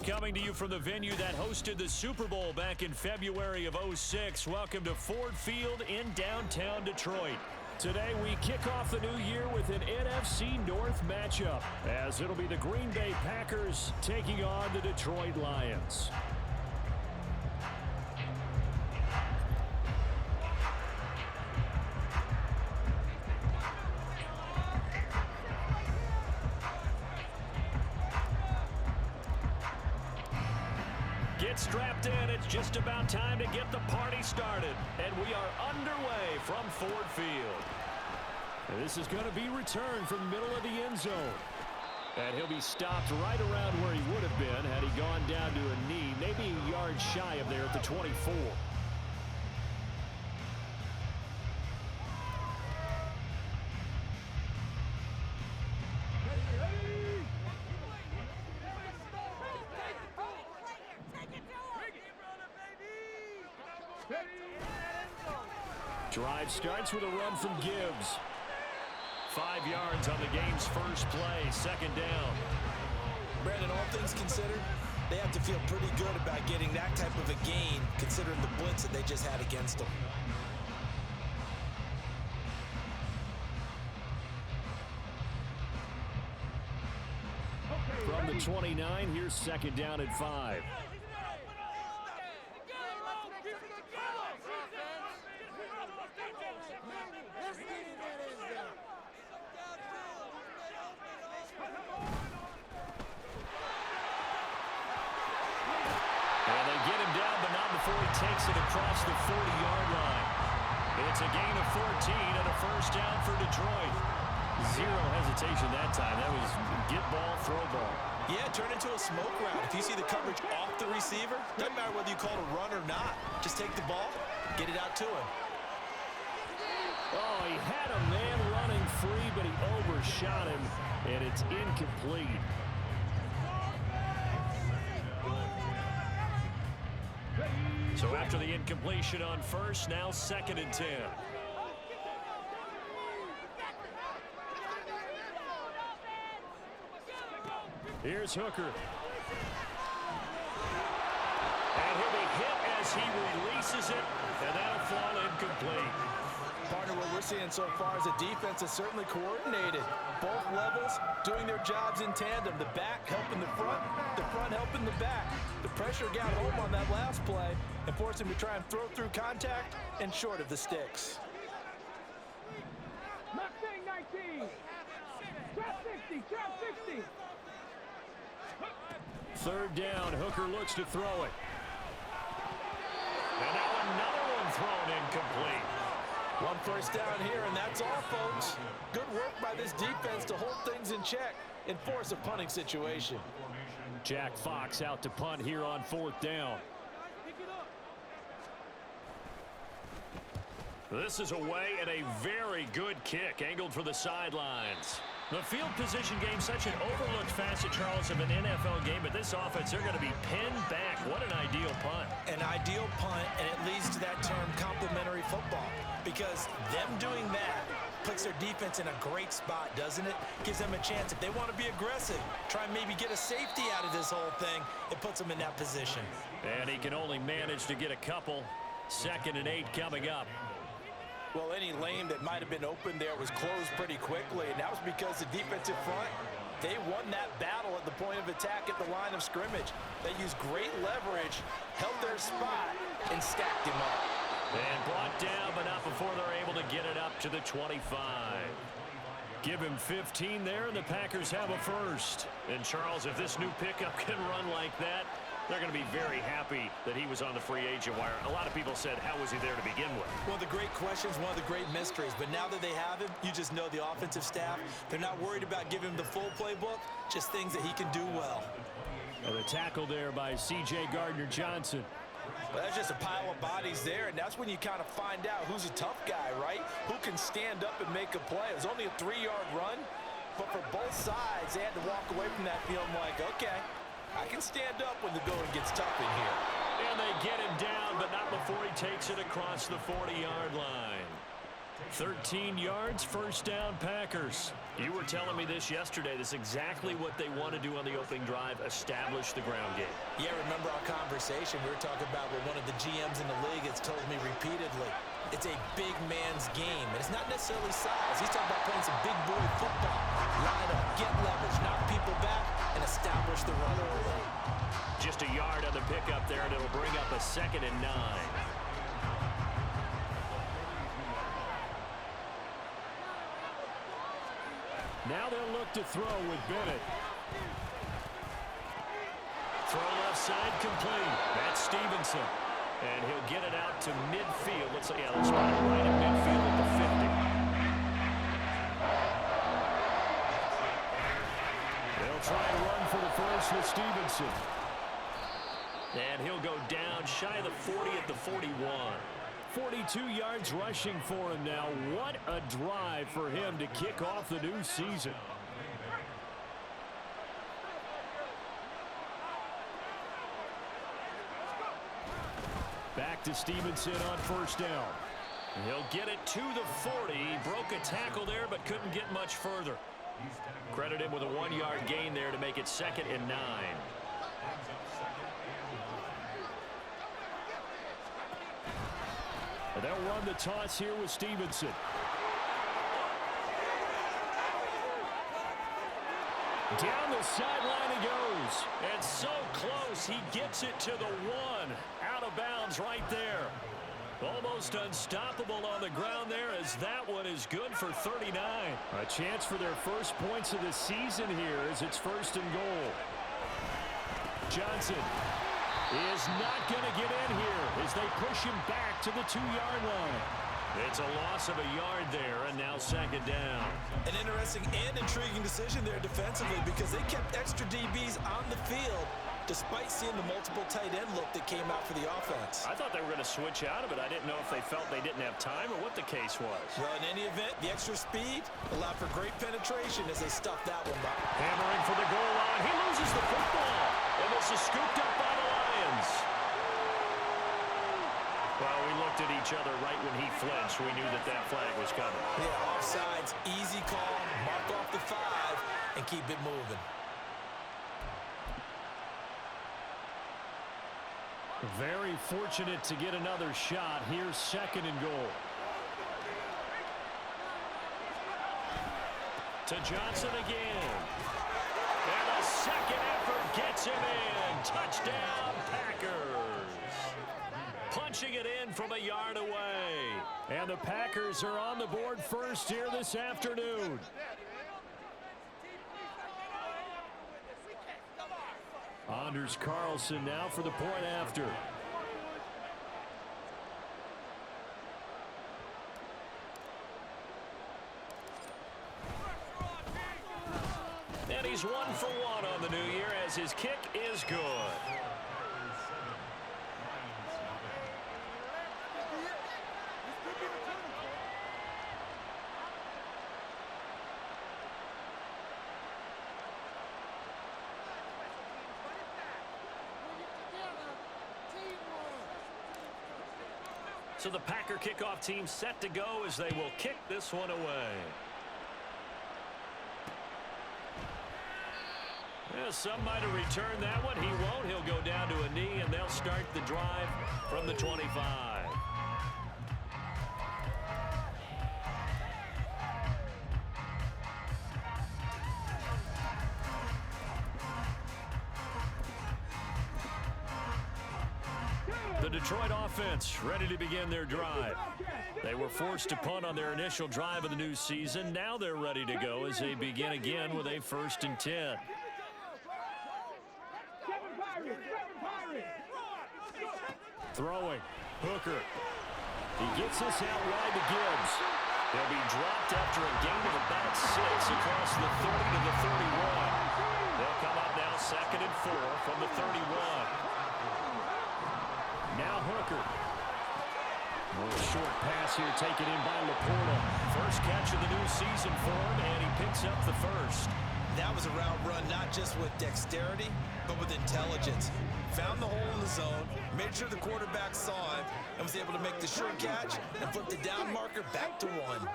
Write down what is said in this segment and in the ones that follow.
Coming to you from the venue that hosted the Super Bowl back in February of '06. Welcome to Ford Field in downtown Detroit. Today we kick off the new year with an NFC North matchup, as it'll be the Green Bay Packers taking on the Detroit Lions. Get strapped in. It's just about time to get the party started. And we are underway from Ford Field. And this is going to be returned from the middle of the end zone. And he'll be stopped right around where he would have been had he gone down to a knee, maybe a yard shy of there at the 24. Drive starts with a run from Gibbs. 5 yards on the game's first play, second down. Brandon, all things considered, they have to feel pretty good about getting that type of a gain, considering the blitz that they just had against them. From the 29, here's second down at 5. Before he takes it across the 40-yard line. It's a gain of 14 and a first down for Detroit. Zero hesitation that time. That was get ball, throw ball. Yeah, turn into a smoke route. If you see the coverage off the receiver, doesn't matter whether you call it a run or not. Just take the ball, get it out to him. Oh, he had a man running free, but he overshot him, and it's incomplete. So after the incompletion on first, now second and 10. Here's Hooker. And he'll be hit as he releases it, and that'll fall incomplete. Partner, what we're seeing so far is the defense is certainly coordinated. Both levels doing their jobs in tandem. The back helping the front helping the back. The pressure got home on that last play and forced him to try and throw through contact and short of the sticks. Mustang 19. Trap 60, trap 60. Third down, Hooker looks to throw it. And now another one thrown incomplete. One first down here, and that's all, folks. Good work by this defense to hold things in check and force a punting situation. Jack Fox out to punt here on fourth down. This is away and a very good kick, angled for the sidelines. The field position game, such an overlooked facet, Charles, of an NFL game, but this offense, they're going to be pinned back. What an ideal punt. An ideal punt, and it leads to that term complementary football, because them doing that puts their defense in a great spot, doesn't it? Gives them a chance. If they want to be aggressive, try and maybe get a safety out of this whole thing, it puts them in that position. And he can only manage to get a couple. 2nd and 8 coming up. Well, any lane that might have been open there was closed pretty quickly, and that was because the defensive front, they won that battle at the point of attack at the line of scrimmage. They used great leverage, held their spot, and stacked him up. And brought down, but not before they're able to get it up to the 25. Give him 15 there, and the Packers have a first. And, Charles, if this new pickup can run like that, they're going to be very happy that he was on the free agent wire. A lot of people said, how was he there to begin with? One of the great questions, one of the great mysteries. But now that they have him, you just know the offensive staff, they're not worried about giving him the full playbook, just things that he can do well. And the tackle there by C.J. Gardner-Johnson. Well, that's just a pile of bodies there, and that's when you kind of find out who's a tough guy, right? Who can stand up and make a play. It was only a 3-yard run, but for both sides, they had to walk away from that feeling like, okay, I can stand up when the going gets tough in here. And they get him down, but not before he takes it across the 40-yard line. 13 yards, first down, Packers. You were telling me this yesterday. This is exactly what they want to do on the opening drive, establish the ground game. Yeah, remember our conversation? We were talking about what one of the GMs in the league has told me repeatedly. It's a big man's game, and it's not necessarily size. He's talking about playing some big boy football. Line up, get leverage, knock people back, and establish the run early. Just a yard on the pickup there, and it'll bring up a 2nd and 9. Now they'll look to throw with Bennett. Throw left side complete. That's Stevenson. And he'll get it out to midfield. Let's say, yeah, let's spot it right at midfield at the 50. They'll try and run for the first with Stevenson. And he'll go down shy of the 40 at the 41. 42 yards rushing for him now. What a drive for him to kick off the new season. Back to Stevenson on first down. He'll get it to the 40. He broke a tackle there but couldn't get much further. Credit him with a 1-yard gain there to make it 2nd and 9. They'll run the toss here with Stevenson. Down the sideline he goes. And so close, he gets it to the 1. Out of bounds right there. Almost unstoppable on the ground there as that one is good for 39. A chance for their first points of the season here as it's 1st and goal. Johnson is not going to get in here as they push him back to the 2-yard line. It's a loss of a yard there, and now 2nd down. An interesting and intriguing decision there defensively because they kept extra DBs on the field despite seeing the multiple tight end look that came out for the offense. I thought they were going to switch out of it. I didn't know if they felt they didn't have time or what the case was. Well, in any event, the extra speed allowed for great penetration as they stuffed that one by. Hammering for the goal line. He loses the football. And this is scooped up by the Lions. Well, we looked at each other right when he flinched. We knew that that flag was coming. Yeah, offsides, easy call, mark off the 5, and keep it moving. Very fortunate to get another shot. Here's 2nd and goal. To Johnson again. And a second effort gets him in. Touchdown, Packers. Punching it in from a yard away. And the Packers are on the board first here this afternoon. Anders Carlson now for the point after. And he's 1 for 1 on the new year as his kick is good. So the Packer kickoff team set to go as they will kick this one away. Yeah, some might have returned that one. He won't. He'll go down to a knee, and they'll start the drive from the 25. The Detroit offense ready to begin their drive. They were forced to punt on their initial drive of the new season. Now they're ready to go as they begin again with a 1st and 10. Throwing. Hooker. He gets this out wide to Gibbs. They'll be dropped after a gain of about 6 across the 30 to the 31. They'll come up now 2nd and 4 from the 31. Now Hooker. A short pass here taken in by Laporta. First catch of the new season for him, and he picks up the 1st. That was a route run not just with dexterity, but with intelligence. found the hole in the zone, made sure the quarterback saw him, and was able to make the sure catch and flip the down marker back to 1.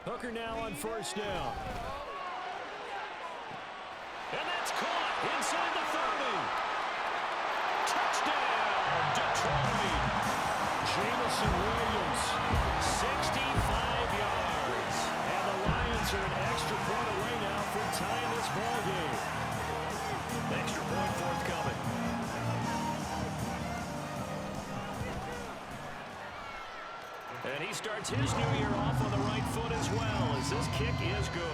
Hooker now on first down. And that's caught inside the 30. Touchdown, Detroit. Jamison Williams, 65 yards. And the Lions are an extra point away now from tying this ball game. Extra point forthcoming. And he starts his new year off on the right foot as well, as this kick is good.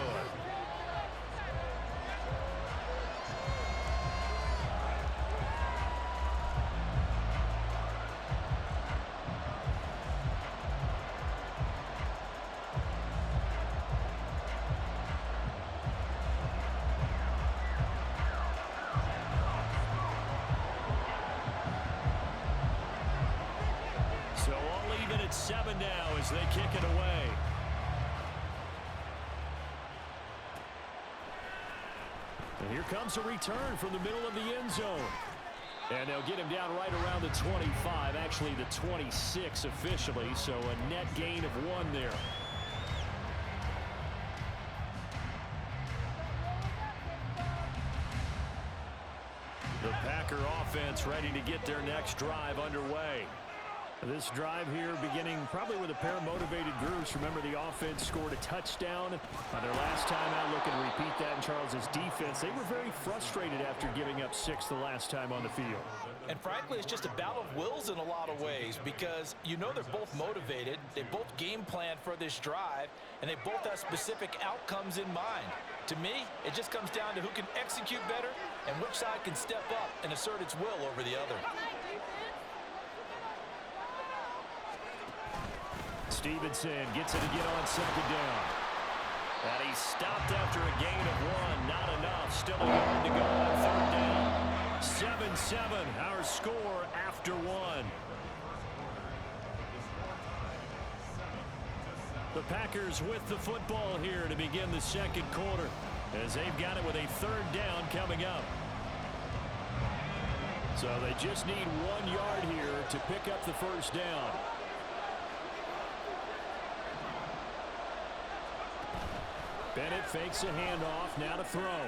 So all even at 7 now as they kick it away. And here comes a return from the middle of the end zone. And they'll get him down right around the 25, actually the 26 officially, so a net gain of 1 there. The Packer offense ready to get their next drive underway. This drive here beginning probably with a pair of motivated groups. Remember, the offense scored a touchdown their last time out. Looking to repeat that in Charles's defense. They were very frustrated after giving up 6 the last time on the field. And frankly, it's just a battle of wills in a lot of ways because you know they're both motivated. They both game plan for this drive, and they both have specific outcomes in mind. To me, it just comes down to who can execute better and which side can step up and assert its will over the other. Stevenson gets it again on 2nd down. And he's stopped after a gain of 1. Not enough. Still a yard to go on 3rd down. 7-7, our score after 1. The Packers with the football here to begin the 2nd quarter, as they've got it with a 3rd down coming up. So they just need 1 yard here to pick up the 1st down. Bennett fakes a handoff, now to throw.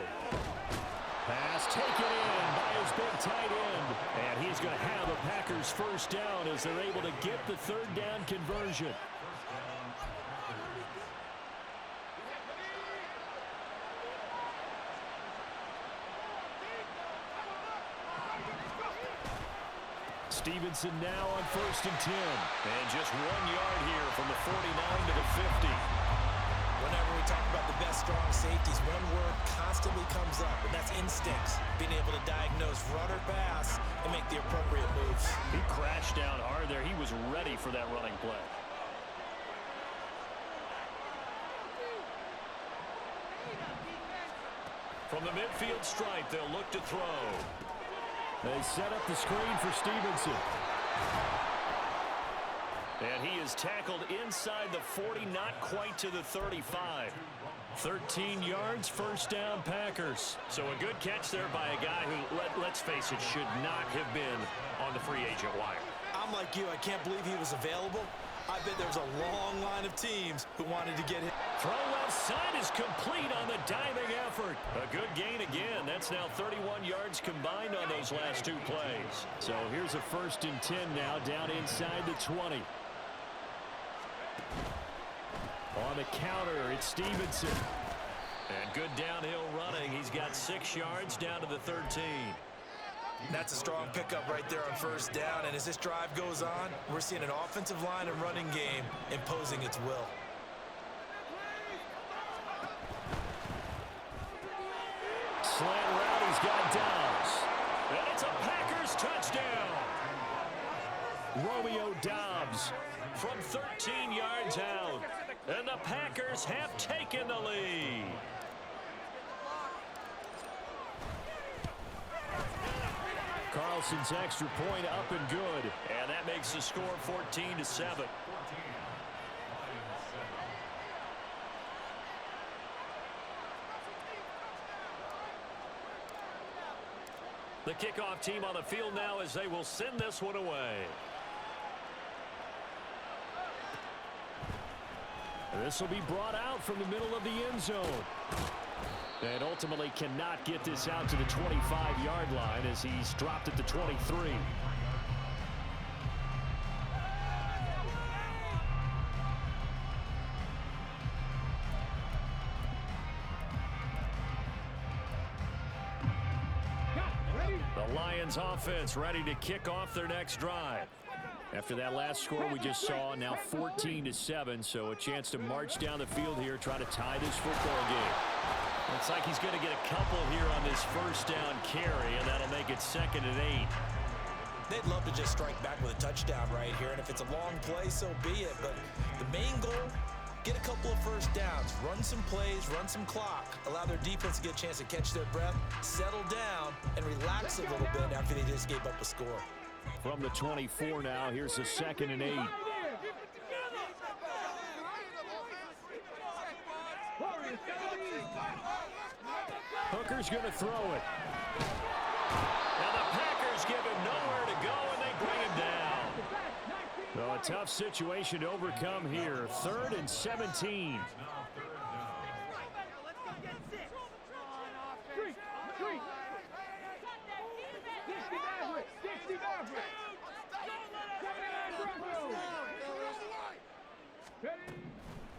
Pass taken in by his big tight end. And he's going to have the Packers 1st down as they're able to get the 3rd down conversion. Stevenson now on 1st and 10. And just 1 yard here from the 49 to the 50. Whenever we talk about the best strong safeties, one word constantly comes up, and that's instincts. Being able to diagnose run or pass and make the appropriate moves. He crashed down hard there. He was ready for that running play. From the midfield stripe, they'll look to throw. They set up the screen for Stevenson. And he is tackled inside the 40, not quite to the 35. 13 yards, 1st down, Packers. So a good catch there by a guy who, let's face it, should not have been on the free agent wire. I'm like you. I can't believe he was available. I bet there was a long line of teams who wanted to get him. Throw left side is complete on the diving effort. A good gain again. That's now 31 yards combined on those last 2 plays. So here's a 1st and 10 now down inside the 20. On the counter, it's Stevenson. And good downhill running. He's got 6 yards down to the 13. That's a strong pickup right there on 1st down. And as this drive goes on, we're seeing an offensive line and running game imposing its will. Slant route, he's got Dobbs. And it's a Packers touchdown. Romeo Dobbs from 13 yards out. And the Packers have taken the lead. Carlson's extra point up and good. And that makes the score 14-7. The kickoff team on the field now as they will send this one away. This will be brought out from the middle of the end zone. And ultimately cannot get this out to the 25-yard line as he's dropped at the 23. The Lions offense ready to kick off their next drive. After that last score we just saw, now 14-7, so a chance to march down the field here, try to tie this football game. Looks like he's going to get a couple here on this first down carry, and that'll make it 2nd and 8. They'd love to just strike back with a touchdown right here, and if it's a long play, so be it. But the main goal, get a couple of first downs, run some plays, run some clock, allow their defense to get a chance to catch their breath, settle down, and relax a little bit after they just gave up a score. From the 24 now, here's a 2nd and 8. Hooker's going to throw it. And the Packers give him nowhere to go, and they bring him down. Well, a tough situation to overcome here. 3rd and 17.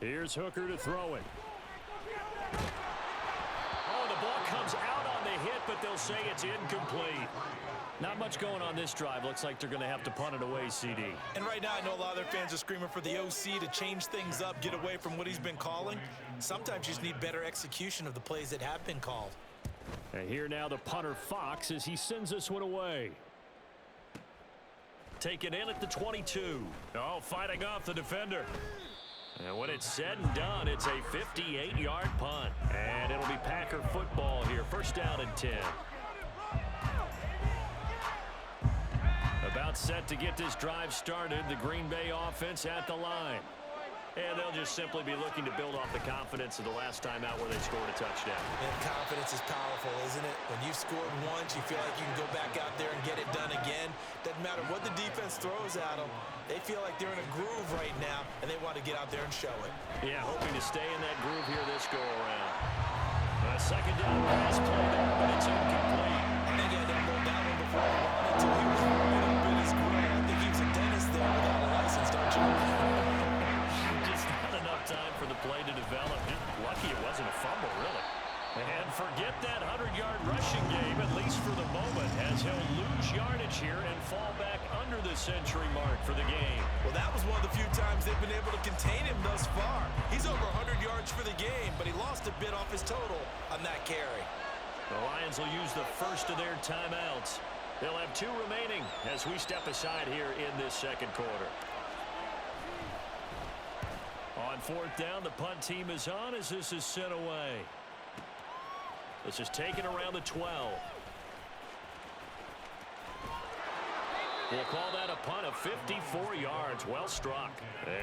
Here's Hooker to throw it. Oh, the ball comes out on the hit, but they'll say it's incomplete. Not much going on this drive. Looks like they're going to have to punt it away, CD. And right now, I know a lot of their fans are screaming for the OC to change things up, get away from what he's been calling. Sometimes you just need better execution of the plays that have been called. And here now the punter Fox as he sends this one away. Taken in at the 22. Oh, fighting off the defender. And when it's said and done, it's a 58-yard punt. And it'll be Packer football here. 1st down and 10. About set to get this drive started. The Green Bay offense at the line. And they'll just simply be looking to build off the confidence of the last time out where they scored a touchdown. And confidence is powerful, isn't it? When you've scored once, you feel like you can go back out there and get it done again. Doesn't matter what the defense throws at them. They feel like they're in a groove right now, and they want to get out there and show it. Yeah, hoping to stay in that groove here this go-around. A 2nd down pass play there, but it's incomplete. I think he had to hold that one before he wanted to. He was right up in his grill. I think he was a dentist there without a license, don't you? Time for the play to develop. Lucky it wasn't a fumble, really. And forget that 100-yard rushing game, at least for the moment, as he'll lose yardage here and fall back under the century mark for the game. Well, that was one of the few times they've been able to contain him thus far. He's over 100 yards for the game, but he lost a bit off his total on that carry. The Lions will use the first of their timeouts. They'll have 2 remaining as we step aside here in this 2nd quarter. On 4th down, the punt team is on as this is sent away. This is taken around the 12. We'll call that a punt of 54 yards. Well struck.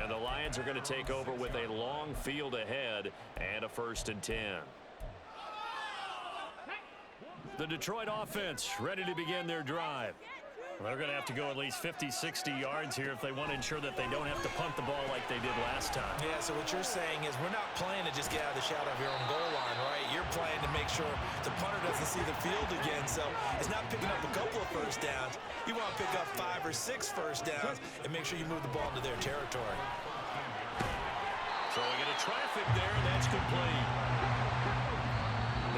And the Lions are going to take over with a long field ahead and a 1st and 10. The Detroit offense ready to begin their drive. They're going to have to go at least 50, 60 yards here if they want to ensure that they don't have to punt the ball like they did last time. Yeah, so what you're saying is we're not playing to just get out of the shadow of your own goal line, right? You're playing to make sure the punter doesn't see the field again. So it's not picking up a couple of first downs. You want to pick up 5 or 6 first downs and make sure you move the ball into their territory. Throwing into traffic there, and that's complete.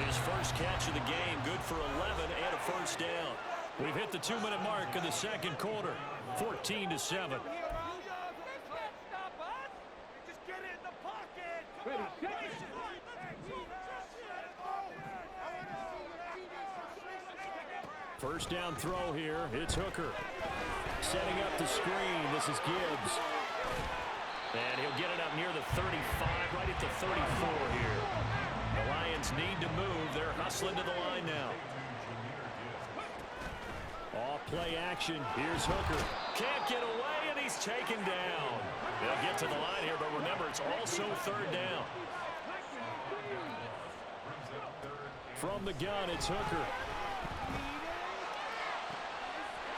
His first catch of the game, good for 11 and a 1st down. We've hit the 2-minute mark of the 2nd quarter, 14-7. First down throw here. It's Hooker. Setting up the screen. This is Gibbs. And he'll get it up near the 35, right at the 34 here. The Lions need to move. They're hustling to the line now. Off play action. Here's Hooker. Can't get away, and he's taken down. They'll get to the line here, but remember, it's also 3rd down. From the gun, it's Hooker.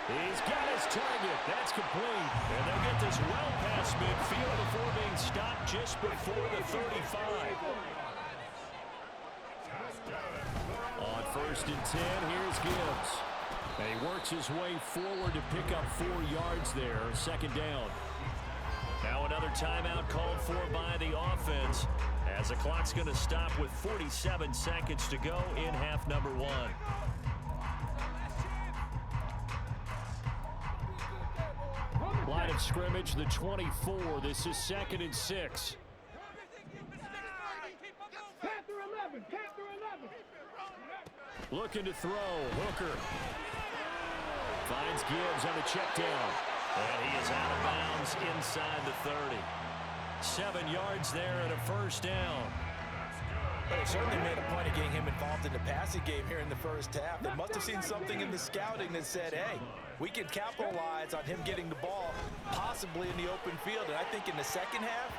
He's got his target. That's complete. And they'll get this well past midfield before being stopped just before the 35. On 1st and 10, here's Gibbs. And he works his way forward to pick up 4 yards there. 2nd down. Now another timeout called for by the offense, as the clock's going to stop with 47 seconds to go in half number 1. Line of scrimmage, the 24. This is 2nd and 6. Looking to throw. Hooker finds Gibbs on the check down. And he is out of bounds inside the 30. 7 yards there and a 1st down. They certainly made a point of getting him involved in the passing game here in the 1st half. They must have seen something in the scouting that said, hey, we can capitalize on him getting the ball possibly in the open field. And I think in the 2nd half,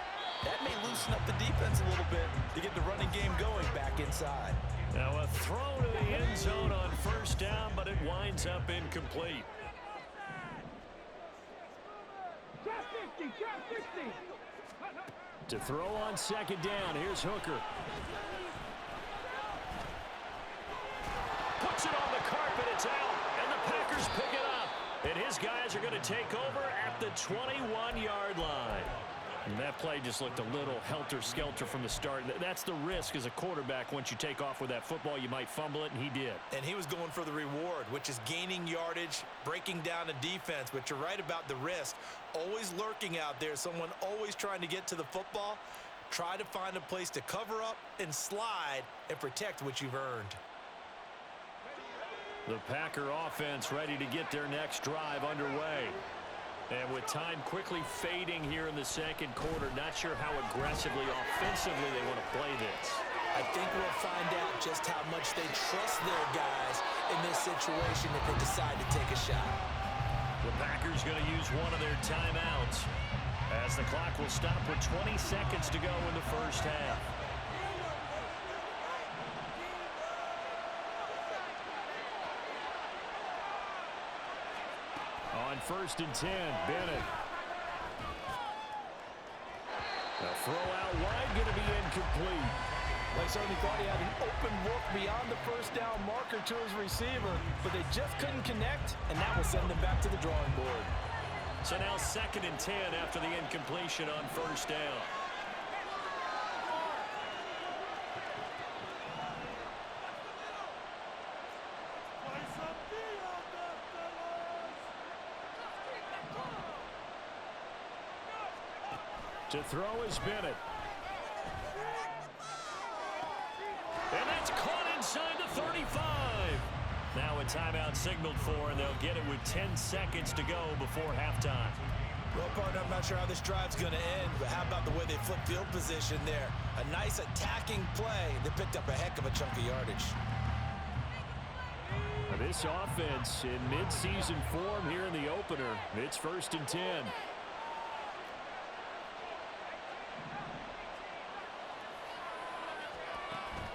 that may loosen up the defense a little bit to get the running game going back inside. Now a throw to the end zone on 1st down, but it winds up incomplete. To throw on 2nd down, here's Hooker. Puts it on the carpet, it's out, and the Packers pick it up. And his guys are going to take over at the 21-yard line. And that play just looked a little helter-skelter from the start. That's the risk as a quarterback. Once you take off with that football, you might fumble it, and he did. And he was going for the reward, which is gaining yardage, breaking down the defense. But you're right about the risk. Always lurking out there, someone always trying to get to the football. Try to find a place to cover up and slide and protect what you've earned. The Packer offense ready to get their next drive underway. And with time quickly fading here in the 2nd quarter, not sure how aggressively, offensively they want to play this. I think we'll find out just how much they trust their guys in this situation if they decide to take a shot. The Packers going to use one of their timeouts as the clock will stop with 20 seconds to go in the 1st half. On 1st and 10, Bennett. The throw out wide going to be incomplete. They certainly thought he had an open look beyond the 1st down marker to his receiver, but they just couldn't connect, and that will send them back to the drawing board. So now 2nd and 10 after the incompletion on 1st down. To throw is Bennett. And that's caught inside the 35. Now a timeout signaled for, and they'll get it with 10 seconds to go before halftime. Well, partner, I'm not sure how this drive's going to end, but how about the way they flipped field position there? A nice attacking play that picked up a heck of a chunk of yardage. This offense in midseason form here in the opener. It's 1st and 10.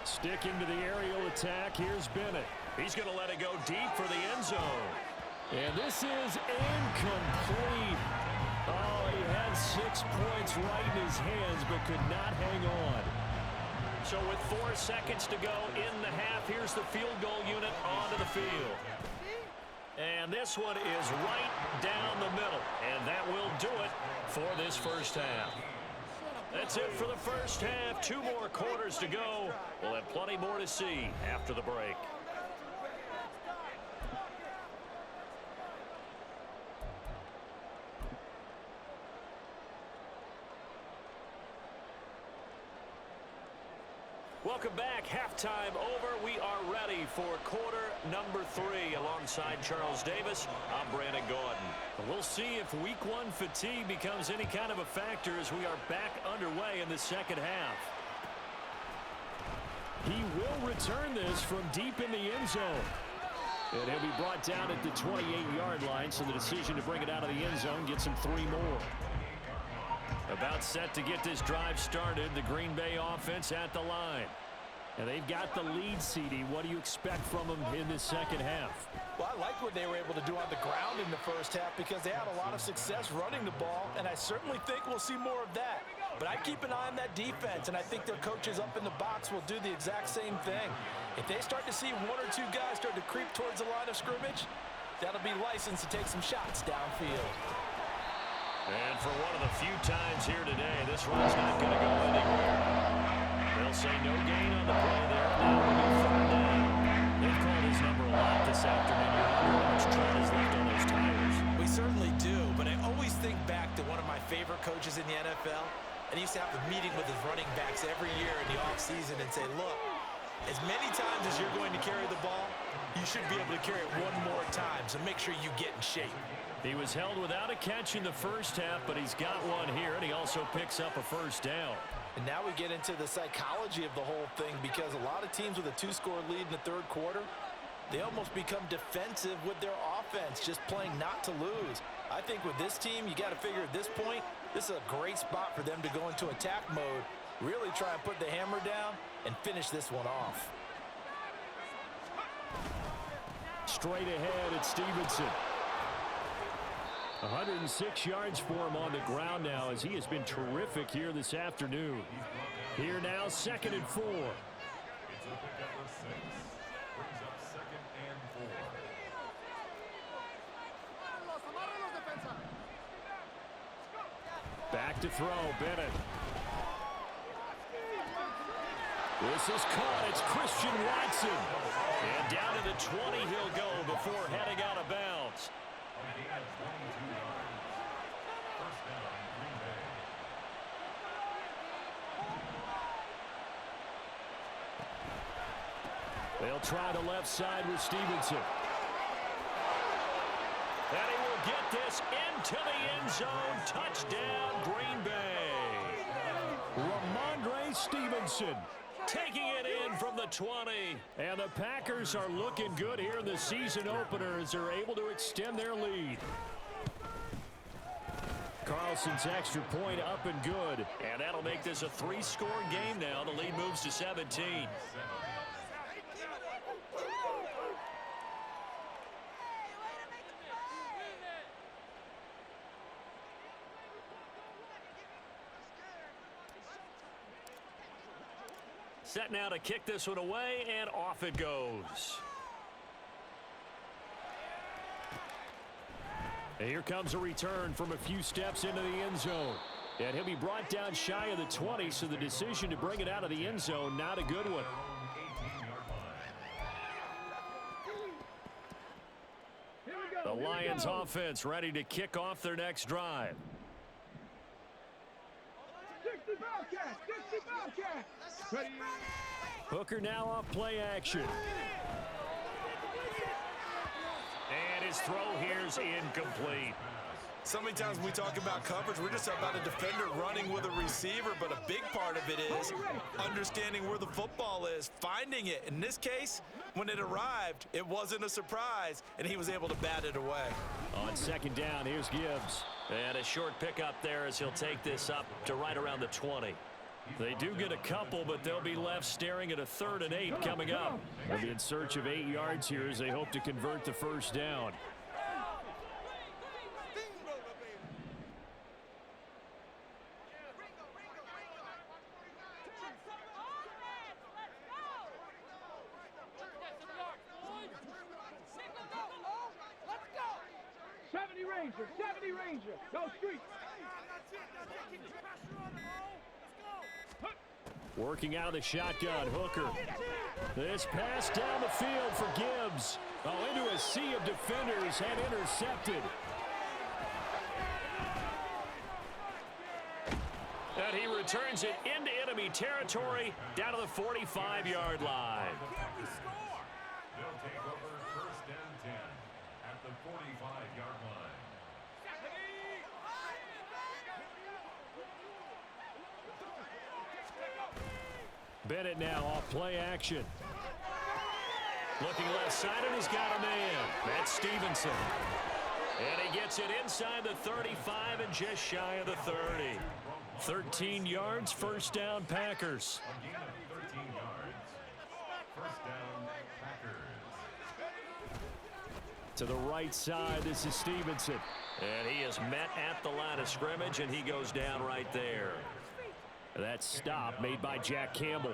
Sticking to the aerial attack, here's Bennett. He's going to let it go deep for the end zone. And this is incomplete. Oh, he had 6 points right in his hands, but could not hang on. So with 4 seconds to go in the half, here's the field goal unit onto the field. And this one is right down the middle. And that will do it for this 1st half. That's it for the 1st half. 2 more quarters to go. We'll have plenty more to see after the break. Welcome back. Halftime over. We are ready for quarter number 3. Alongside Charles Davis, I'm Brandon Gordon. We'll see if week 1 fatigue becomes any kind of a factor as we are back underway in the 2nd half. He will return this from deep in the end zone. And he'll be brought down at the 28-yard line, so the decision to bring it out of the end zone gets him 3 more. About set to get this drive started, the Green Bay offense at the line. And they've got the lead, CD. What do you expect from them in this 2nd half? Well, I like what they were able to do on the ground in the first half because they had a lot of success running the ball, and I certainly think we'll see more of that. But I'd keep an eye on that defense, and I think their coaches up in the box will do the exact same thing. If they start to see one or two guys start to creep towards the line of scrimmage, that'll be licensed to take some shots downfield. And for one of the few times here today, this run's not going to go anywhere. They'll say no gain on the play there. Now it'll be third down. They've called his number a lot this afternoon. You wonder how much tread is left on those tires. We certainly do, but I always think back to one of my favorite coaches in the NFL. And he used to have a meeting with his running backs every year in the offseason and say, look, as many times as you're going to carry the ball, you should be able to carry it one more time, so make sure you get in shape. He was held without a catch in the first half, but he's got one here, and he also picks up a first down. And now we get into the psychology of the whole thing, because a lot of teams with a two-score lead in the third quarter, they almost become defensive with their offense, just playing not to lose. I think with this team, you got to figure at this point, this is a great spot for them to go into attack mode, really try and put the hammer down and finish this one off. Straight ahead, it's Stevenson. 106 yards for him on the ground now, as he has been terrific here this afternoon. Here now, 2nd and 4. Back to throw, Bennett. This is caught. It's Christian Watson. And down to the 20 he'll go before heading out of bounds. They'll try the left side with Stevenson. And he will get this into the end zone. Touchdown, Green Bay. Ramondre Stevenson taking it in from the 20. And the Packers are looking good here in the season opener as they're able to extend their lead. Carlson's extra point up and good. And that'll make this a 3-score game now. The lead moves to 17. Set now to kick this one away, and off it goes. And here comes a return from a few steps into the end zone. And he'll be brought down shy of the 20, so the decision to bring it out of the end zone, not a good one. The Lions offense ready to kick off their next drive. 60 Bobcat! 60 Bobcat! Ready. Hooker now off play action. And his throw here's incomplete. So many times when we talk about coverage, we're just about a defender running with a receiver, but a big part of it is understanding where the football is, finding it. In this case, when it arrived, it wasn't a surprise, and he was able to bat it away. On 2nd down, here's Gibbs. And a short pickup there as he'll take this up to right around the 20. They do get a couple, but they'll be left staring at a 3rd and 8 coming up. They'll be in search of 8 yards here as they hope to convert the first down. Ranger, 70 Ranger, go street. Working out of the shotgun, Hooker. This pass down the field for Gibbs. Oh, into a sea of defenders and intercepted. And he returns it into enemy territory down to the 45-yard line. They'll take over 1st and 10 at the 45-yard line. Bennett now off play action. Looking left side, and he's got a man. That's Stevenson. And he gets it inside the 35 and just shy of the 30. 13 yards, first down, Packers. A gain of 13 yards. First down, Packers. To the right side, this is Stevenson. And he is met at the line of scrimmage, and he goes down right there. That stop made by Jack Campbell.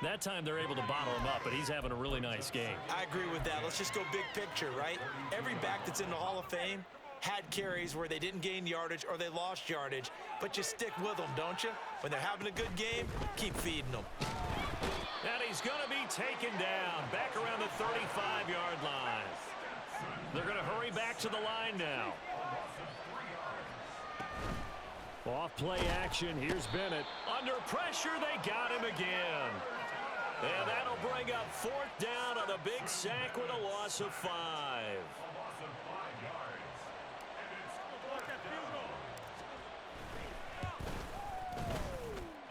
That time they're able to bottle him up, but he's having a really nice game. I agree with that. Let's just go big picture, right? Every back that's in the Hall of Fame had carries where they didn't gain yardage or they lost yardage, but you stick with them, don't you? When they're having a good game, keep feeding them. And he's going to be taken down back around the 35-yard line. They're going to hurry back to the line now. Off play action. Here's Bennett. Under pressure, they got him again. And that'll bring up 4th down on a big sack with a loss of 5.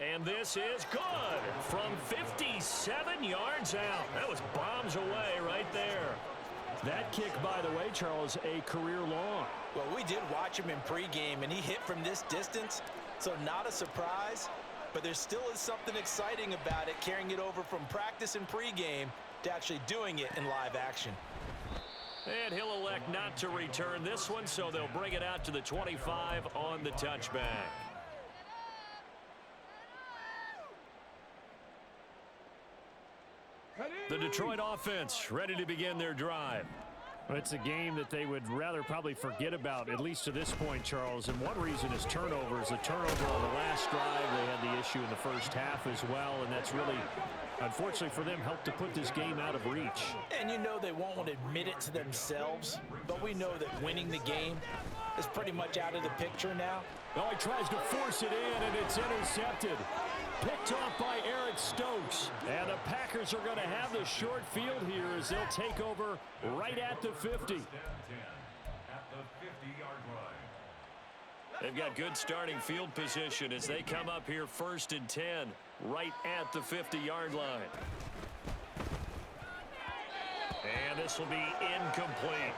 And this is good from 57 yards out. That was bombs away right there. That kick, by the way, Charles, a career long. Well, we did watch him in pregame, and he hit from this distance, so not a surprise. But there still is something exciting about it, carrying it over from practice and pregame to actually doing it in live action. And he'll elect not to return this one, so they'll bring it out to the 25 on the touchback. The Detroit offense ready to begin their drive. Well, it's a game that they would rather probably forget about, at least to this point, Charles. And one reason is turnovers. A turnover on the last drive. They had the issue in the first half as well, and that's really, unfortunately for them, helped to put this game out of reach. And you know they won't admit it to themselves, but we know that winning the game is pretty much out of the picture now. Oh, he tries to force it in, and it's intercepted. Picked off by Eric Stokes. And the Packers are going to have the short field here as they'll take over right at the 50. They've got good starting field position as they come up here 1st and 10 right at the 50-yard line. And this will be incomplete.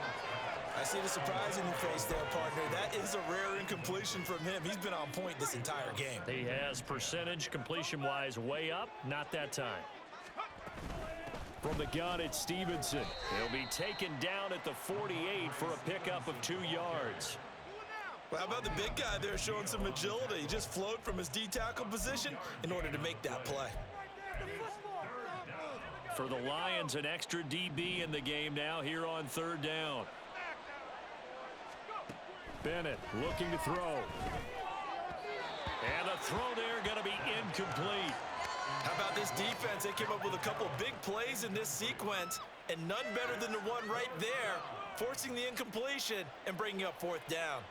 I see the surprise in your face there, partner. That is a rare incompletion from him. He's been on point this entire game. He has percentage completion-wise way up. Not that time. From the gun, it's Stevenson. He'll be taken down at the 48 for a pickup of 2 yards. Well, how about the big guy there showing some agility? He just flowed from his D-tackle position in order to make that play. For the Lions, an extra DB in the game now here on 3rd down. Bennett looking to throw. And the throw there going to be incomplete. How about this defense? They came up with a couple big plays in this sequence, and none better than the one right there, forcing the incompletion and bringing up 4th down.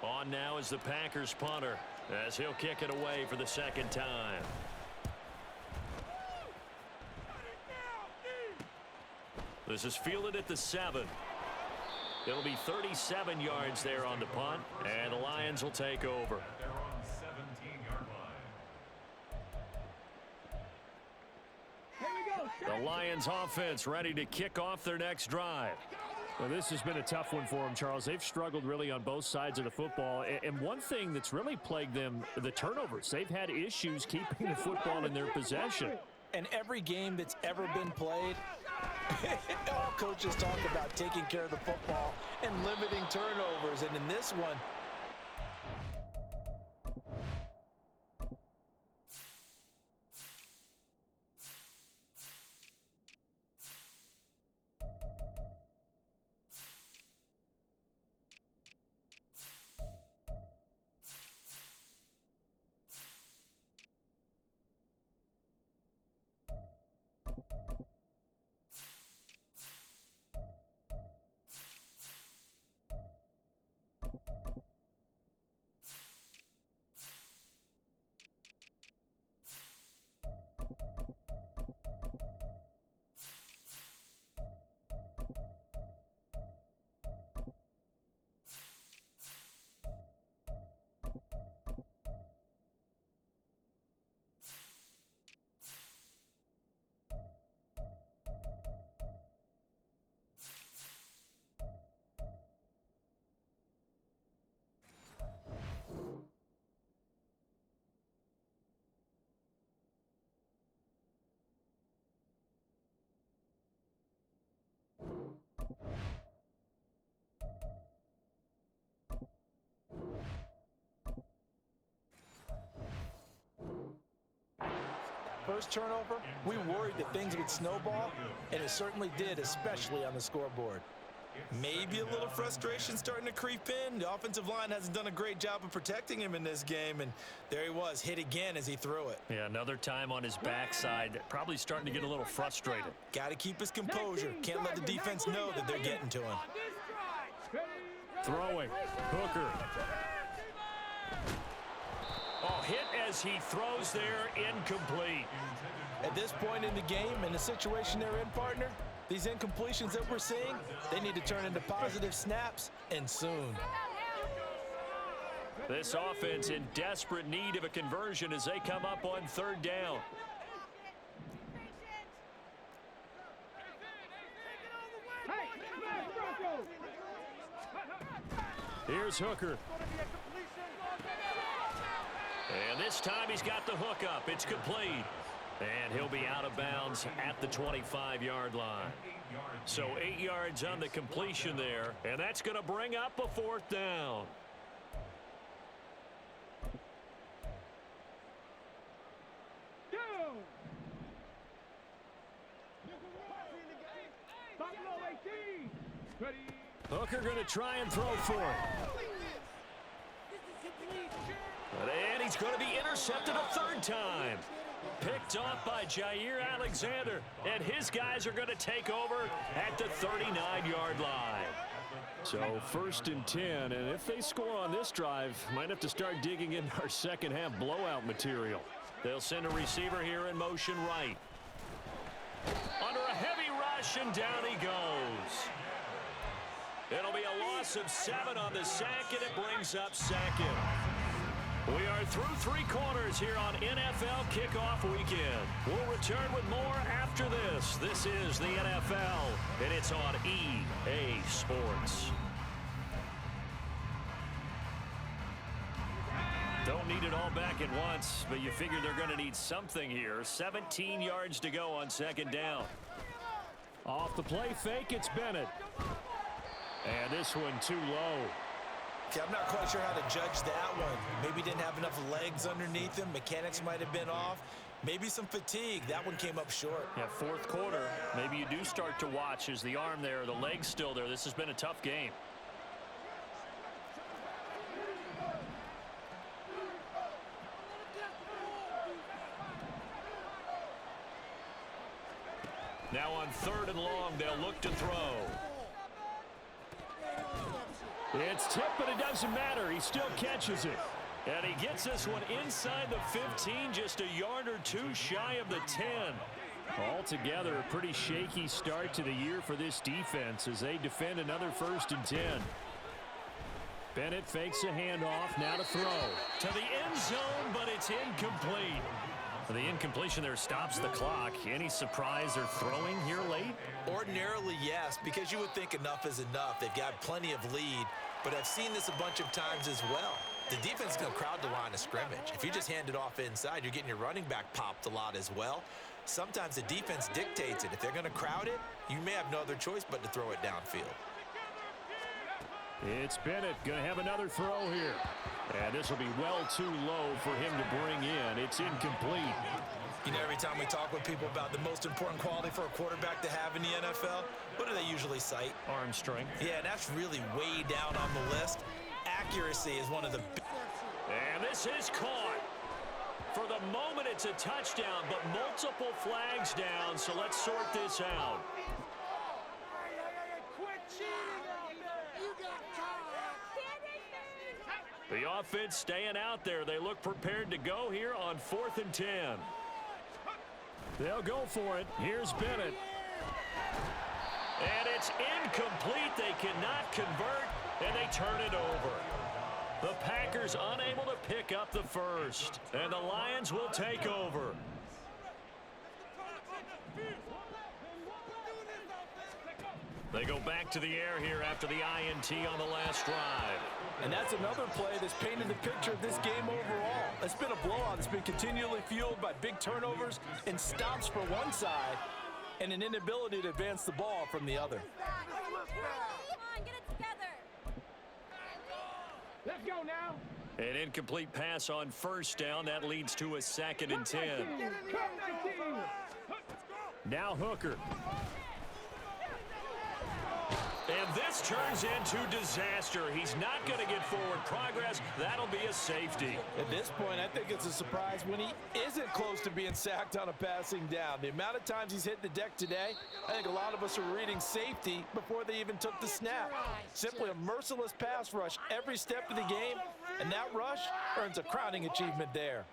On now is the Packers punter as he'll kick it away for the 2nd time. This is fielded at the 7. It'll be 37 yards there on the punt, and the Lions will take over. They're on 17-yard line. The Lions offense ready to kick off their next drive. Well, this has been a tough one for them, Charles. They've struggled really on both sides of the football. And one thing that's really plagued them, the turnovers. They've had issues keeping the football in their possession. And every game that's ever been played, all coaches talk about taking care of the football and limiting turnovers. And in this one, first turnover, we worried that things would snowball, and it certainly did, especially on the scoreboard. Maybe a little frustration starting to creep in. The offensive line hasn't done a great job of protecting him in this game, and there he was, hit again as he threw it. Yeah, another time on his backside, probably starting to get a little frustrated. Got to keep his composure. Can't let the defense know that they're getting to him. Throwing. Hooker. Oh, hit as he throws there, incomplete. At this point in the game, in the situation they're in, partner, these incompletions that we're seeing, they need to turn into positive snaps, and soon. This offense in desperate need of a conversion as they come up on third down. Here's Hooker. And this time he's got the hook up. It's complete. And he'll be out of bounds at the 25-yard line. So 8 yards on the completion there. And that's going to bring up a fourth down. Hooker going to try and throw for it. And he's going to be intercepted a third time. Picked off by Jair Alexander. And his guys are going to take over at the 39-yard line. So 1st and 10. And if they score on this drive, might have to start digging in our second half blowout material. They'll send a receiver here in motion right. Under a heavy rush, and down he goes. It'll be a loss of 7 on the sack, and it brings up second. We are through 3 quarters here on NFL Kickoff Weekend. We'll return with more after this. This is the NFL, and it's on EA Sports. Don't need it all back at once, but you figure they're going to need something here. 17 yards to go on second down. Off the play fake, it's Bennett. And this one too low. Okay, I'm not quite sure how to judge that one. Maybe didn't have enough legs underneath him. Mechanics might have been off. Maybe some fatigue. That one came up short. Yeah, fourth quarter. Maybe you do start to watch. Is the arm there, the leg's still there? This has been a tough game. Now on 3rd and long, they'll look to throw. It's tipped, but it doesn't matter. He still catches it. And he gets this one inside the 15, just a yard or 2 shy of the 10. Altogether, a pretty shaky start to the year for this defense as they defend another 1st and 10. Bennett fakes a handoff, now to throw. To the end zone, but it's incomplete. The incompletion there stops the clock. Any surprise they're throwing here late? Ordinarily, yes, because you would think enough is enough. They've got plenty of lead, but I've seen this a bunch of times as well. The defense is going to crowd the line of scrimmage. If you just hand it off inside, you're getting your running back popped a lot as well. Sometimes the defense dictates it. If they're going to crowd it, you may have no other choice but to throw it downfield. It's Bennett going to have another throw here. And this will be well too low for him to bring in. It's incomplete. You know, every time we talk with people about the most important quality for a quarterback to have in the NFL, what do they usually cite? Arm strength. Yeah, and that's really way down on the list. Accuracy is one of the... And this is caught. For the moment, it's a touchdown, but multiple flags down, so let's sort this out. The offense staying out there. They look prepared to go here on 4th and 10. They'll go for it. Here's Bennett. And it's incomplete. They cannot convert, and they turn it over. The Packers unable to pick up the first, and the Lions will take over. They go back to the air here after the INT on the last drive. And that's another play that's painted the picture of this game overall. It's been a blowout. It's been continually fueled by big turnovers and stops for one side and an inability to advance the ball from the other. Come on, get it together. Let's go now. An incomplete pass on 1st down. That leads to a 2nd and 10. Now Hooker. And this turns into disaster. He's not going to get forward progress. That'll be a safety. At this point, I think it's a surprise when he isn't close to being sacked on a passing down. The amount of times he's hit the deck today, I think a lot of us are reading safety before they even took the snap. Simply a merciless pass rush every step of the game, and that rush earns a crowning achievement there.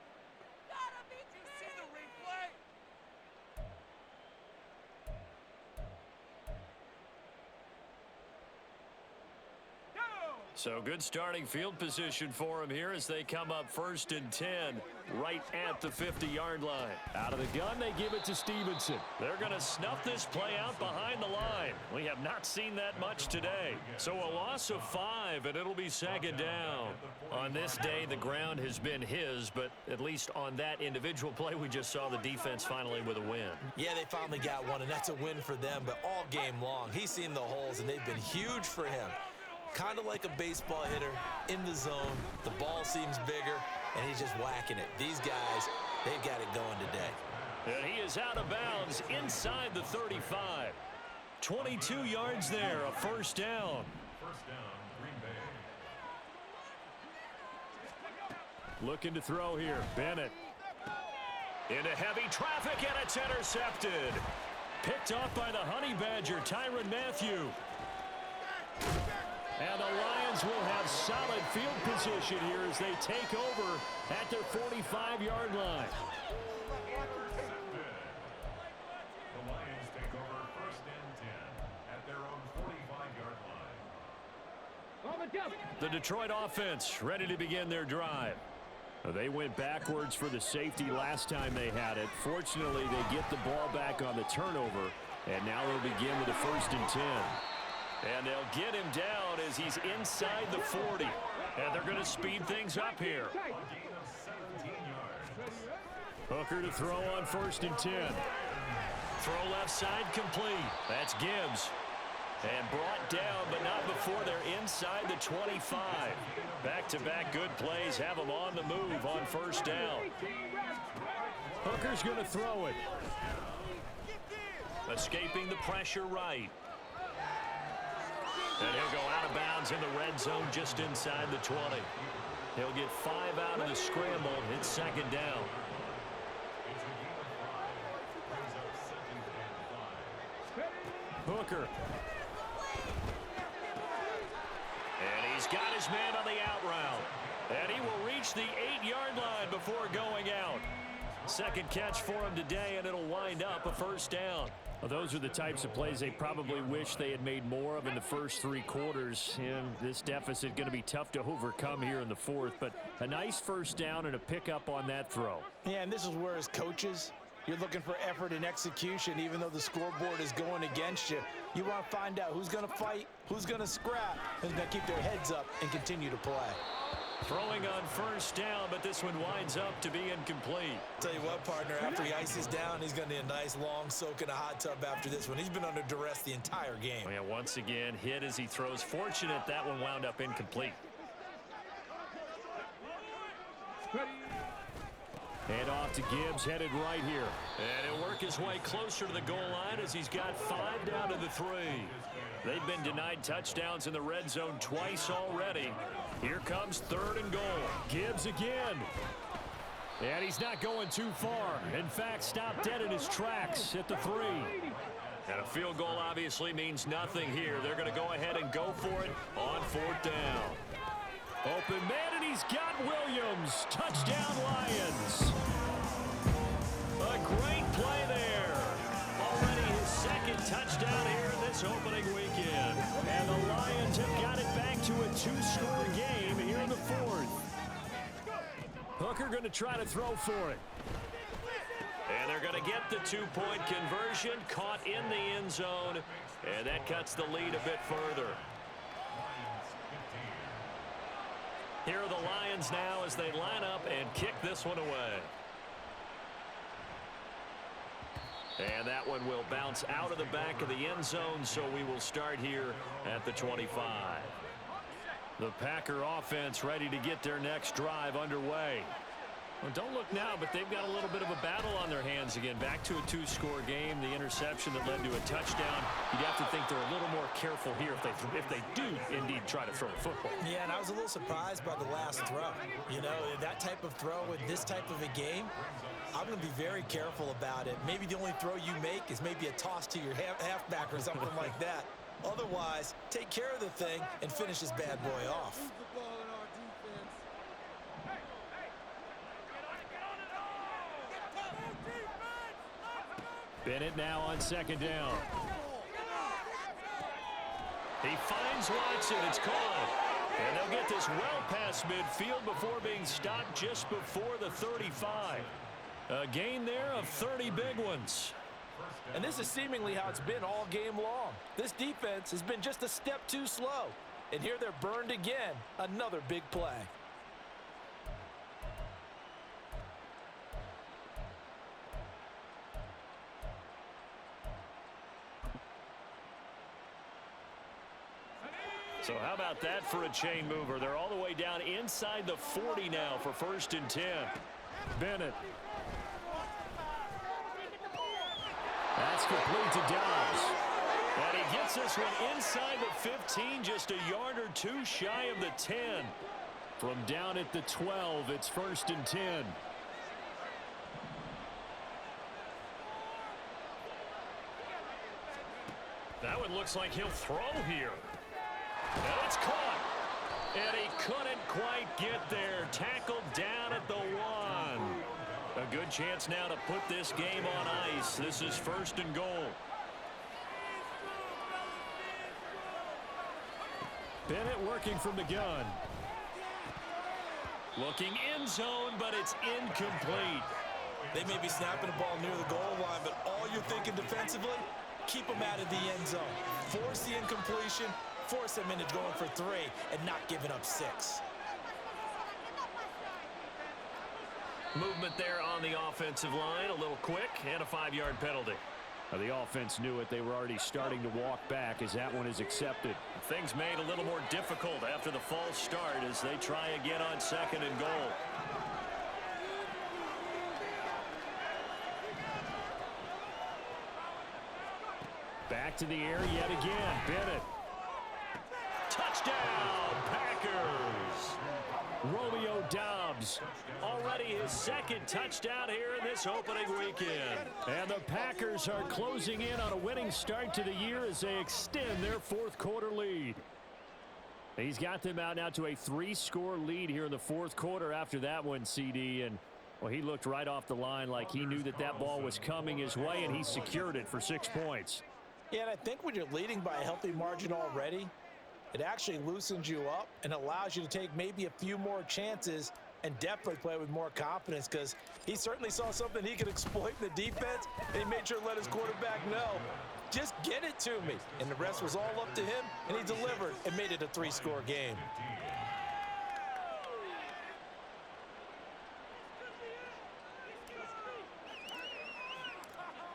So good starting field position for him here as they come up 1st and 10 right at the 50-yard line. Out of the gun, they give it to Stevenson. They're going to snuff this play out behind the line. We have not seen that much today. So a loss of 5, and it'll be 2nd down. On this day, the ground has been his, but at least on that individual play, we just saw the defense finally with a win. Yeah, they finally got one, and that's a win for them, but all game long, he's seen the holes, and they've been huge for him. Kind of like a baseball hitter in the zone. The ball seems bigger, and he's just whacking it. These guys, they've got it going today. And he is out of bounds inside the 35. 22 yards there, a 1st down. First down, Green Bay. Looking to throw here. Bennett. Into heavy traffic, and it's intercepted. Picked off by the Honey Badger, Tyrann Mathieu. And the Lions will have solid field position here as they take over at their 45-yard line. The Lions take over 1st and 10 at their own 45-yard line. The Detroit offense ready to begin their drive. They went backwards for the safety last time they had it. Fortunately, they get the ball back on the turnover, and now they'll begin with a 1st and 10. And they'll get him down as he's inside the 40. And they're going to speed things up here. A gain of 17 yards. Hooker to throw on 1st and 10. Throw left side complete. That's Gibbs. And brought down, but not before they're inside the 25. Back-to-back good plays have them on the move on 1st down. Hooker's going to throw it. Escaping the pressure right. And he'll go out of bounds in the red zone just inside the 20. He'll get 5 out of the scramble. It's 2nd down. Hooker. And he's got his man on the out route. And he will reach the 8-yard line before going out. 2nd catch for him today, and it'll wind up a 1st down. Well, those are the types of plays they probably wish they had made more of in the first 3 quarters. And this deficit going to be tough to overcome here in the 4th. But a nice 1st down and a pickup on that throw. Yeah, and this is where as coaches, you're looking for effort and execution. Even though the scoreboard is going against you, you want to find out who's going to fight, who's going to scrap, who's going to keep their heads up and continue to play. Throwing on 1st down, but this one winds up to be incomplete. Tell you what, partner, after he ices down, he's going to need a nice long soak in a hot tub after this one. He's been under duress the entire game. Oh, yeah, once again, hit as he throws. Fortunate that one wound up incomplete. Hand off to Gibbs, headed right here. And he'll work his way closer to the goal line as he's got 5 down to the 3. They've been denied touchdowns in the red zone twice already. Here comes 3rd and goal. Gibbs again. And he's not going too far. In fact, stopped dead in his tracks at the 3. And a field goal obviously means nothing here. They're going to go ahead and go for it on 4th down. Open man, and he's got Williams. Touchdown, Lions. A great play there. Already his 2nd touchdown here in this opening weekend. And the Lions have got it back to a 2-score game here in the 4th. Hooker going to try to throw for it. And they're going to get the 2-point conversion, caught in the end zone, and that cuts the lead a bit further. Here are the Lions now as they line up and kick this one away. And that one will bounce out of the back of the end zone, so we will start here at the 25. The Packer offense ready to get their next drive underway. Well, don't look now, but they've got a little bit of a battle on their hands again. Back to a two-score game. The interception that led to a touchdown. You'd have to think they're a little more careful here if they do indeed try to throw a football. Yeah, and I was a little surprised by the last throw. You know, that type of throw in this type of a game, I'm going to be very careful about it. Maybe the only throw you make is maybe a toss to your halfback or something like that. Otherwise, take care of the thing and finish this bad boy off. Bennett now on second down. He finds Watson. It's caught. And they'll get this well past midfield before being stopped just before the 35. A gain there of 30 big ones. And this is seemingly how it's been all game long. This defense has been just a step too slow. And here they're burned again. Another big play. So how about that for a chain mover? They're all the way down inside the 40 now for 1st and 10. Bennett. That's complete to Dobbs. And he gets this one inside the 15, just a yard or two shy of the 10. From down at the 12, it's 1st and 10. That one looks like he'll throw here. And it's caught. And he couldn't quite get there. Tackled down at the 1. A good chance now to put this game on ice. This is 1st and goal. Bennett working from the gun. Looking end zone, but it's incomplete. They may be snapping the ball near the goal line, but all you're thinking defensively, keep them out of the end zone. Force the incompletion, force them into going for 3 and not giving up 6. Movement there on the offensive line, a little quick, and a 5-yard penalty. The offense knew it. They were already starting to walk back as that one is accepted. Things made a little more difficult after the false start as they try again on 2nd and goal. Back to the air yet again. Bennett. Touchdown, Packers. Romeo Dobbs, already his 2nd touchdown here in this opening weekend. And the Packers are closing in on a winning start to the year as they extend their 4th quarter lead. He's got them out now to a 3-score lead here in the 4th quarter after that one, CD. And, well, he looked right off the line like he knew that that ball was coming his way, and he secured it for 6 points. Yeah, and I think when you're leading by a healthy margin already, it actually loosens you up and allows you to take maybe a few more chances and definitely play with more confidence, because he certainly saw something he could exploit in the defense, and he made sure to let his quarterback know, just get it to me. And the rest was all up to him, and he delivered and made it a 3-score game.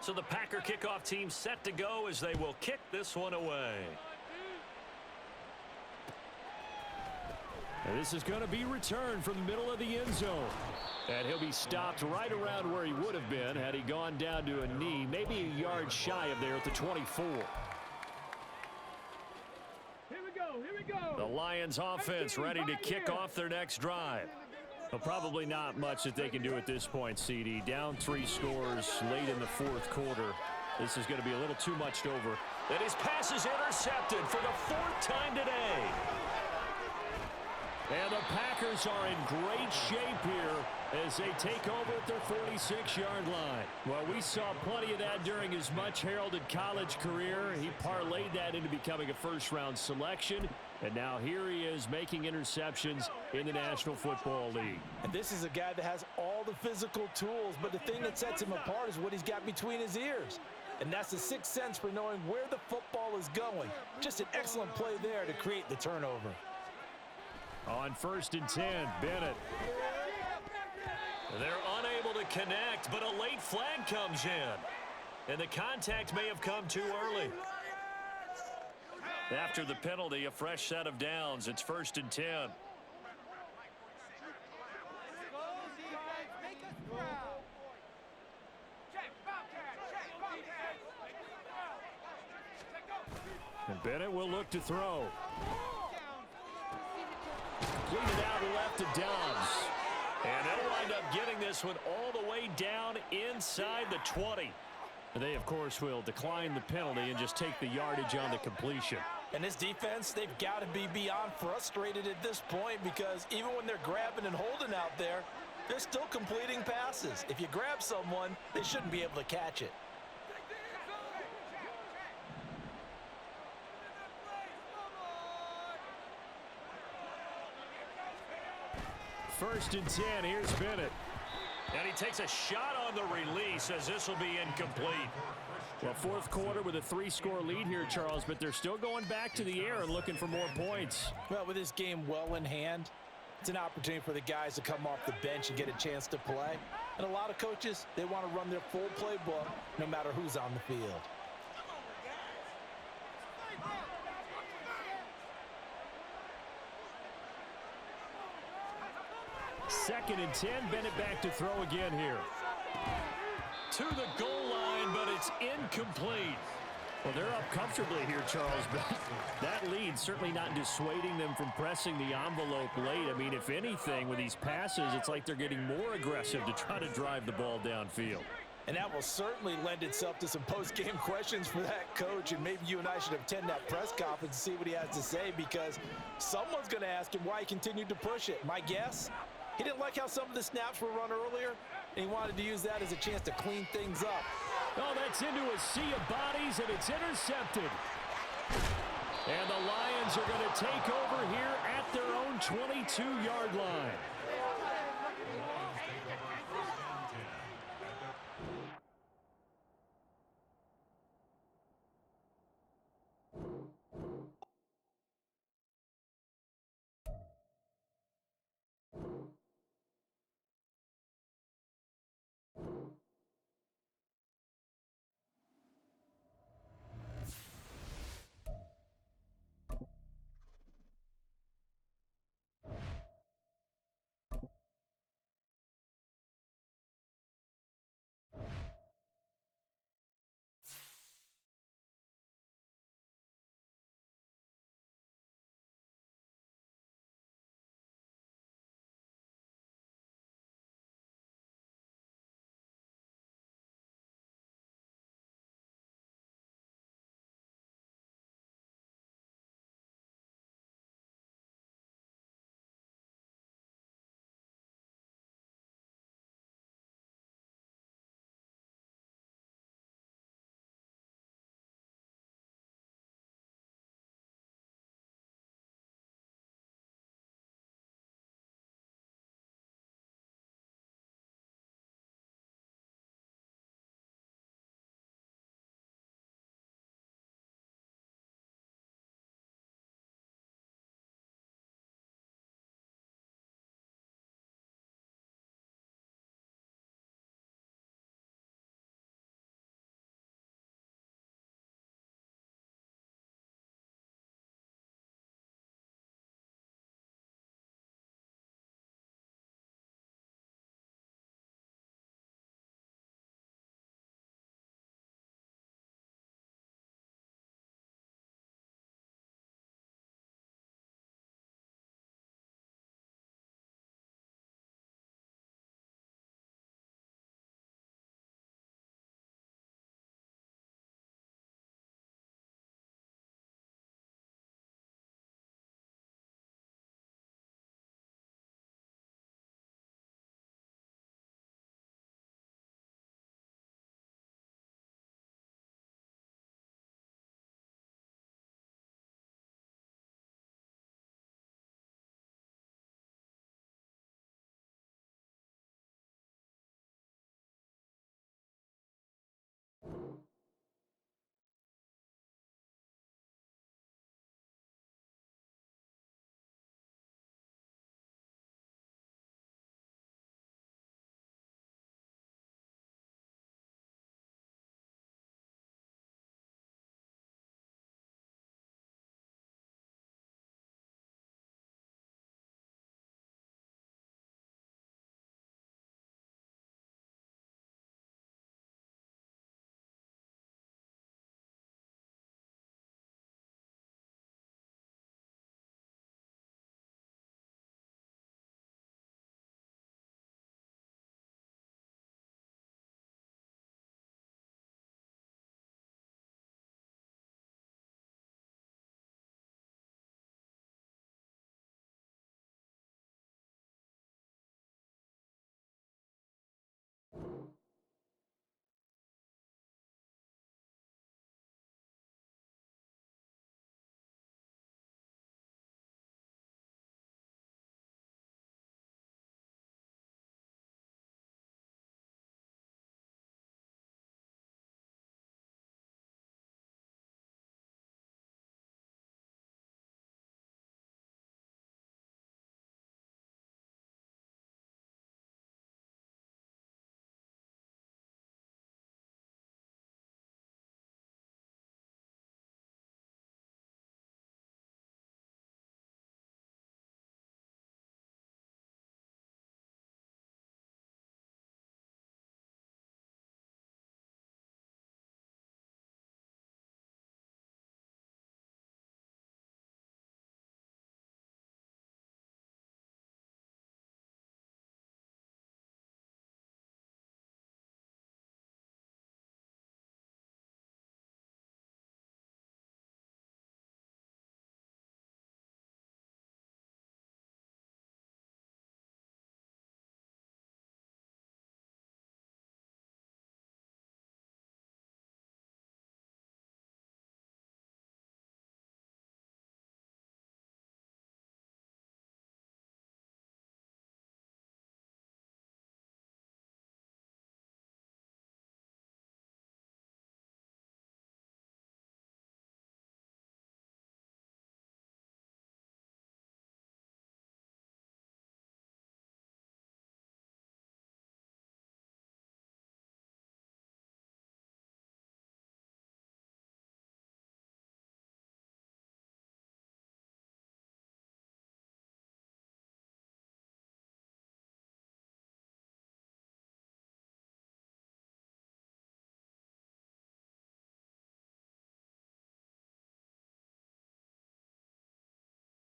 So the Packer kickoff team set to go as they will kick this one away. And this is going to be returned from the middle of the end zone. And he'll be stopped right around where he would have been had he gone down to a knee, maybe a yard shy of there at the 24. Here we go. The Lions offense ready to kick off their next drive. Well, probably not much that they can do at this point, CD. Down 3 scores late in the 4th quarter. This is going to be a little too much over. And his pass is intercepted for the 4th time today. And the Packers are in great shape here as they take over at their 46-yard line. Well, we saw plenty of that during his much-heralded college career. He parlayed that into becoming a first-round selection. And now here he is making interceptions in the National Football League. And this is a guy that has all the physical tools, but the thing that sets him apart is what he's got between his ears. And that's the 6th sense for knowing where the football is going. Just an excellent play there to create the turnover. On 1st and 10, Bennett. They're unable to connect, but a late flag comes in. And the contact may have come too early. After the penalty, a fresh set of downs. It's 1st and 10. Bennett will look to throw. Cleaned it out left to Dobbs. And they'll wind up getting this one all the way down inside the 20. They, of course, will decline the penalty and just take the yardage on the completion. And this defense, they've got to be beyond frustrated at this point because even when they're grabbing and holding out there, they're still completing passes. If you grab someone, they shouldn't be able to catch it. First and 10, here's Bennett. And he takes a shot on the release as this will be incomplete. Well, fourth quarter with a 3-score lead here, Charles, but they're still going back to the air and looking for more points. Well, with this game well in hand, it's an opportunity for the guys to come off the bench and get a chance to play. And a lot of coaches, they want to run their full playbook no matter who's on the field. Second and 10, Bennett back to throw again here. To the goal line, but it's incomplete. Well, they're up comfortably here, Charles, but that lead certainly not dissuading them from pressing the envelope late. I mean, if anything, with these passes, it's like they're getting more aggressive to try to drive the ball downfield. And that will certainly lend itself to some post-game questions for that coach, and maybe you and I should attend that press conference and see what he has to say because someone's going to ask him why he continued to push it. My guess? He didn't like how some of the snaps were run earlier, and he wanted to use that as a chance to clean things up. Oh, that's into a sea of bodies, and it's intercepted. And the Lions are going to take over here at their own 22-yard line.